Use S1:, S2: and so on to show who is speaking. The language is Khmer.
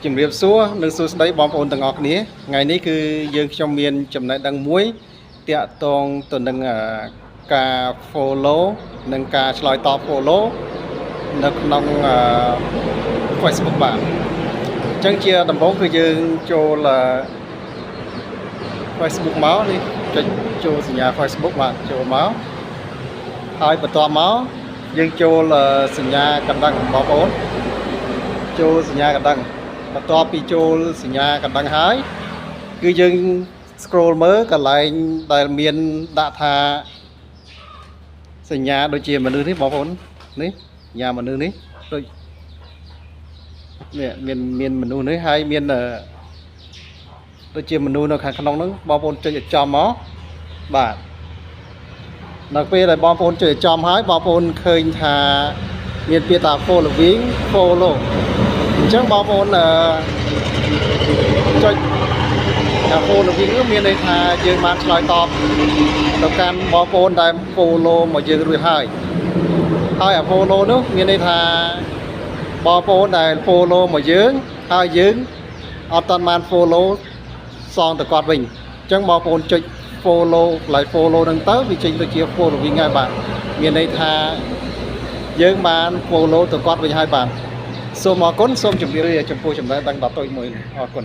S1: ជំរាបសួរនិងសួស្តីបងប្អូនទាំងអស់គ្នាថ្ងៃនេះគឺយើងខ្ញុំមានចំណេះដឹងមួយតាក់ទងទៅនឹងការ follow និងការឆ្លើយតប follow នៅក្នុង Facebook បាទអញ្ចឹងជាដំបូងគឺយើងចូល Facebook មកនេះចុចចូលសញ្ញា Facebook បាទចូលមកហើយបន្ទាប់មកយើងចូលសញ្ញាកណ្ដឹងបងប្អូនចូលសញ្ញាកណ្ដឹងបន្ទាប់ពីចូលសញ្ញាកណ្ដឹងហើយគឺយើង scroll មើលកន្លែងដែលមានដាក់ថាសញ្ញាដូចជាមនុស្សនេះបងប្អូននេះសញ្ញាមនុស្សនេះដូចនេះមានមនុស្សនេះហើយមានដូចជាមនុស្សនៅខាងក្នុងហ្នឹងបងប្អូនចុចឲ្យចំមកបាទនៅពេលដែលបងប្អូនចុចឲ្យចំហើយបងប្អូនឃើញថាមានពាក្យថា following follow អញ្ចឹងបងប្អូនចុចថា following នោះមានន័យថាយើងបានឆ្លើយតបទៅកាន់បងប្អូនដែល follow មកយើងរួចហើយអា follow នោះមានន័យថាបងប្អូនដែល follow មកយើងហើយយើងអត់តាន់បាន follow សងទៅគាត់វិញអញ្ចឹងបងប្អូនចុច follow កន្លែង follow ហ្នឹងទៅវាចេញទៅជា following ហើយបាទមានន័យថាយើងបាន follow ទៅគាត់វិញហើយបាទសូមអរគុណសូមជម្រាបលាចំពោះចំណេះដឹងដ៏តូចមួយអរគុណ